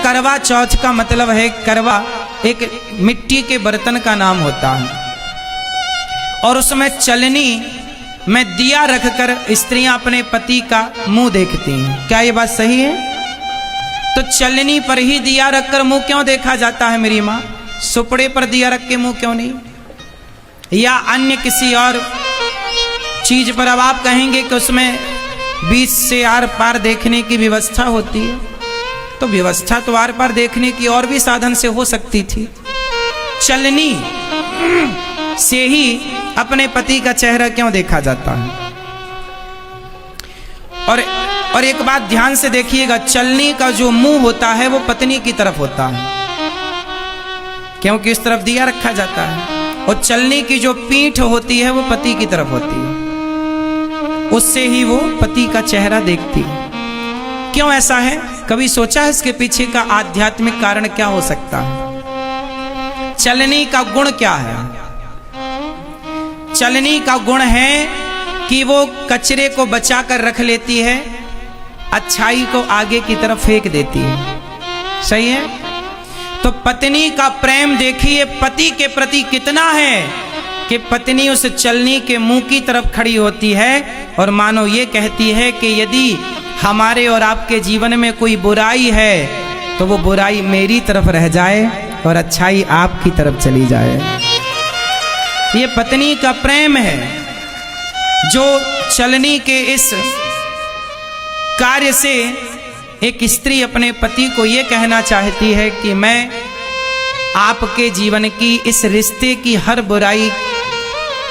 करवा चौथ का मतलब है, करवा एक मिट्टी के बर्तन का नाम होता है और उसमें चलनी में दिया रखकर स्त्रियां अपने पति का मुंह देखती हैं। क्या ये बात सही है? तो चलनी पर ही दिया रखकर मुंह क्यों देखा जाता है मेरी माँ? सुपड़े पर दिया रख के मुंह क्यों नहीं? या अन्य किसी और चीज पर? अब आप कहेंगे कि उसमें बीच से आर पार देखने की व्यवस्था होती है, तो व्यवस्था तो आर पार देखने की और भी साधन से हो सकती थी। चलनी से ही अपने पति का चेहरा क्यों देखा जाता है? और एक बात ध्यान से देखिएगा, चलनी का जो मुंह होता है वो पत्नी की तरफ होता है, क्योंकि इस तरफ दिया रखा जाता है। और चलनी की जो पीठ होती है वो पति की तरफ होती है, उससे ही वो पति का चेहरा देखती है। क्यों ऐसा है? कभी सोचा है इसके पीछे का आध्यात्मिक कारण क्या हो सकता है? चलनी का गुण क्या है? चलनी का गुण है कि वो कचरे को बचा कर रख लेती है, अच्छाई को आगे की तरफ फेंक देती है। सही है? तो पत्नी का प्रेम देखिए पति के प्रति कितना है कि पत्नी उस चलनी के मुंह की तरफ खड़ी होती है और मानो ये कहती है कि यदि हमारे और आपके जीवन में कोई बुराई है तो वो बुराई मेरी तरफ रह जाए और अच्छाई आपकी तरफ चली जाए। ये पत्नी का प्रेम है जो चलनी के इस कार्य से एक स्त्री अपने पति को ये कहना चाहती है कि मैं आपके जीवन की इस रिश्ते की हर बुराई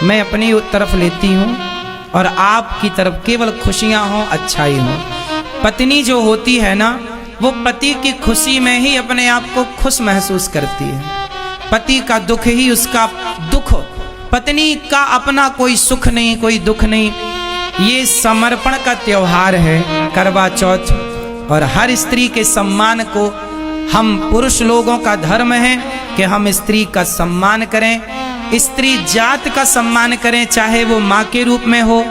मैं अपनी तरफ लेती हूँ और आपकी तरफ केवल खुशियाँ हों, अच्छाई हो। पत्नी जो होती है ना, वो पति की खुशी में ही अपने आप को खुश महसूस करती है। पति का दुख ही उसका दुख, पत्नी का अपना कोई सुख नहीं, कोई दुख नहीं। ये समर्पण का त्योहार है करवा चौथ, और हर स्त्री के सम्मान को हम पुरुष लोगों का धर्म है कि हम स्त्री का सम्मान करें, स्त्री जात का सम्मान करें, चाहे वो माँ के रूप में हो,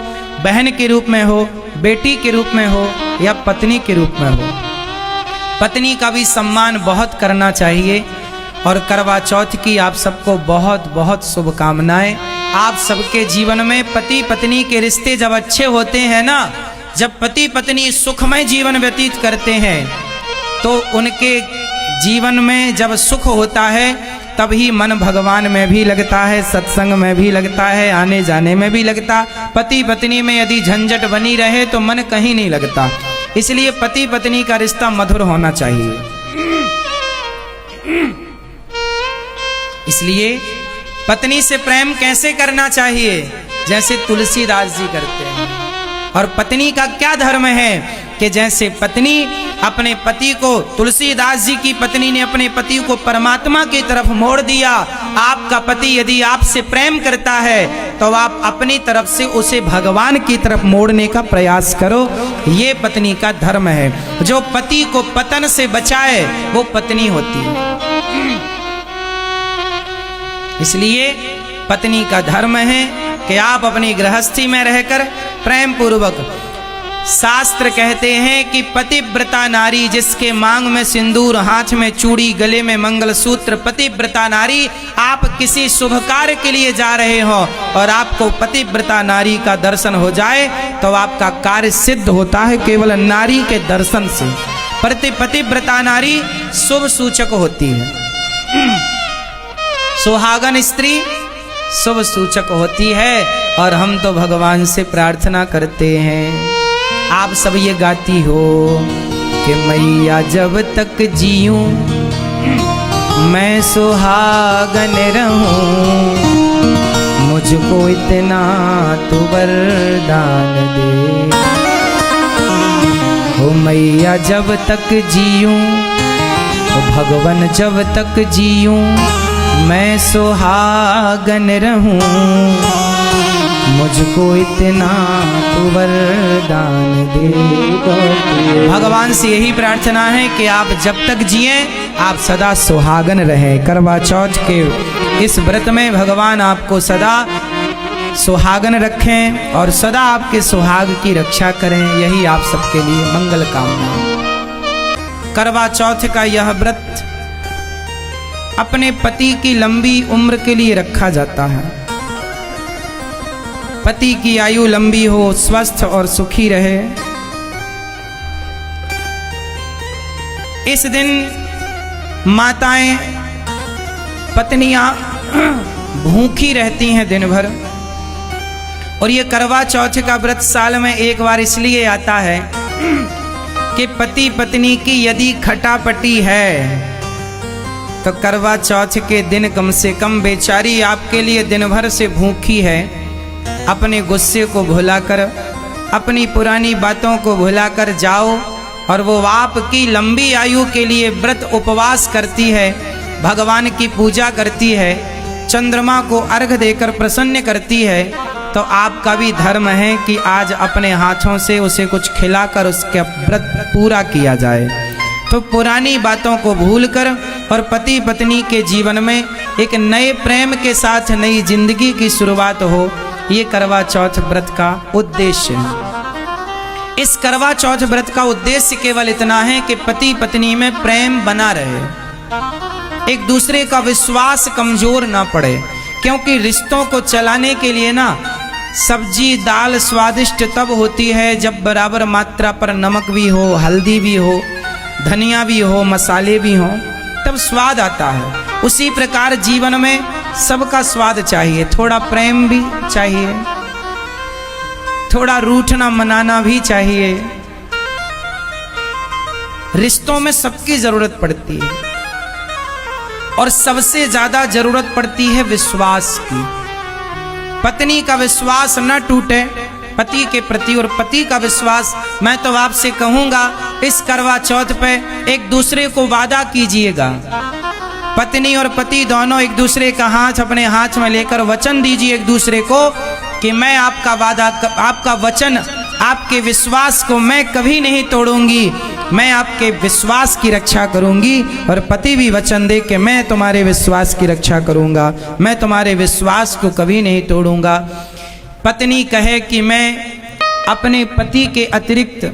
बहन के रूप में हो, बेटी के रूप में हो या पत्नी के रूप में हो। पत्नी का भी सम्मान बहुत करना चाहिए। और करवा चौथ की आप सबको बहुत बहुत शुभकामनाएं। आप सबके जीवन में पति पत्नी के रिश्ते जब अच्छे होते हैं ना, जब पति पत्नी सुखमय जीवन व्यतीत करते हैं, तो उनके जीवन में जब सुख होता है तभी मन भगवान में भी लगता है, सत्संग में भी लगता है, आने जाने में भी लगता। पति पत्नी में यदि झंझट बनी रहे तो मन कहीं नहीं लगता। इसलिए पति पत्नी का रिश्ता मधुर होना चाहिए। इसलिए पत्नी से प्रेम कैसे करना चाहिए? जैसे तुलसीदास जी करते हैं। और पत्नी का क्या धर्म है कि जैसे पत्नी अपने पति को, तुलसीदास जी की पत्नी ने अपने पति को परमात्मा की तरफ मोड़ दिया। आपका पति यदि आपसे प्रेम करता है तो आप अपनी तरफ से उसे भगवान की तरफ मोड़ने का प्रयास करो। ये पत्नी का धर्म है। जो पति को पतन से बचाए वो पत्नी होती है। इसलिए पत्नी का धर्म है कि आप अपनी गृहस्थी में रहकर प्रेम पूर्वक, शास्त्र कहते हैं कि पतिव्रता नारी जिसके मांग में सिंदूर, हाथ में चूड़ी, गले में मंगलसूत्र, पतिव्रता नारी। आप किसी शुभ कार्य के लिए जा रहे हो और आपको पतिव्रता नारी का दर्शन हो जाए तो आपका कार्य सिद्ध होता है केवल नारी के दर्शन से। पतिव्रता नारी शुभ सूचक होती है। सुहागन स्त्री शुभ सूचक होती है। और हम तो भगवान से प्रार्थना करते हैं, आप सब ये गाती हो कि मैया जब तक जीऊं मैं सुहागन रहूं, मुझको इतना तू वरदान दे। ओ मैया जब तक जीऊं, ओ भगवान जब तक जीऊं मैं सुहागन रहूं, मुझको इतना तू वरदान दे। भगवान से यही प्रार्थना है कि आप जब तक जिए आप सदा सुहागन रहें। करवा चौथ के इस व्रत में भगवान आपको सदा सुहागन रखें और सदा आपके सुहाग की रक्षा करें। यही आप सबके लिए मंगल कामना। करवा चौथ का यह व्रत अपने पति की लंबी उम्र के लिए रखा जाता है। पति की आयु लंबी हो, स्वस्थ और सुखी रहे। इस दिन माताएं, पत्नियां भूखी रहती हैं दिन भर। और ये करवा चौथ का व्रत साल में एक बार इसलिए आता है कि पति पत्नी की यदि खटापटी है तो करवा चौथ के दिन कम से कम बेचारी आपके लिए दिन भर से भूखी है। अपने गुस्से को भुलाकर, अपनी पुरानी बातों को भुलाकर जाओ और वो आपकी लंबी आयु के लिए व्रत उपवास करती है, भगवान की पूजा करती है, चंद्रमा को अर्घ देकर प्रसन्न करती है। तो आपका भी धर्म है कि आज अपने हाथों से उसे कुछ खिलाकर उसका व्रत पूरा किया जाए। तो पुरानी बातों को भूलकर और पति पत्नी के जीवन में एक नए प्रेम के साथ नई जिंदगी की शुरुआत हो, ये करवा चौथ व्रत का उद्देश्य है। इस करवा चौथ व्रत का उद्देश्य केवल इतना है कि पति पत्नी में प्रेम बना रहे, एक दूसरे का विश्वास कमजोर ना पड़े। क्योंकि रिश्तों को चलाने के लिए ना सब्जी दाल स्वादिष्ट तब होती है जब बराबर मात्रा पर नमक भी हो, हल्दी भी हो, धनिया भी हो, मसाले भी हो, तब स्वाद आता है। उसी प्रकार जीवन में सबका स्वाद चाहिए, थोड़ा प्रेम भी चाहिए, थोड़ा रूठना मनाना भी चाहिए। रिश्तों में सबकी जरूरत पड़ती है और सबसे ज्यादा जरूरत पड़ती है विश्वास की। पत्नी का विश्वास न टूटे पति के प्रति, और पति का विश्वास, मैं तो आपसे कहूंगा इस करवा चौथ पे एक दूसरे को वादा कीजिएगा। पत्नी और पति दोनों एक दूसरे का हाथ अपने हाथ में लेकर वचन दीजिए एक दूसरे को कि मैं आपका वादा, आपका वचन, आपके विश्वास को मैं कभी नहीं तोड़ूंगी, मैं आपके विश्वास की रक्षा करूंगी। और पति भी वचन दे कि मैं तुम्हारे विश्वास की रक्षा करूंगा, मैं तुम्हारे विश्वास को कभी नहीं तोड़ूंगा। पत्नी कहे कि मैं अपने पति के अतिरिक्त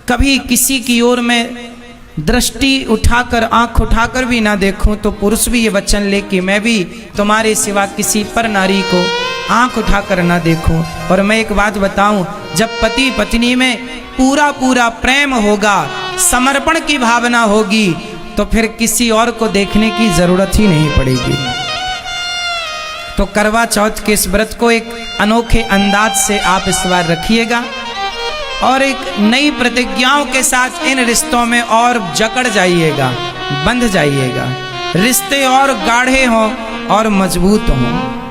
कभी किसी की ओर में दृष्टि उठाकर, आंख उठाकर भी ना देखूं, तो पुरुष भी ये वचन ले कि मैं भी तुम्हारे सिवा किसी पर नारी को आंख उठाकर ना देखूं। और मैं एक बात बताऊं, जब पति पत्नी में पूरा पूरा प्रेम होगा, समर्पण की भावना होगी, तो फिर किसी और को देखने की जरूरत ही नहीं पड़ेगी। तो करवा चौथ के इस व्रत को एक अनोखे अंदाज से आप इस बार रखिएगा और एक नई प्रतिज्ञाओं के साथ इन रिश्तों में और जकड़ जाइएगा, बंध जाइएगा, रिश्ते और गाढ़े हों और मजबूत हों।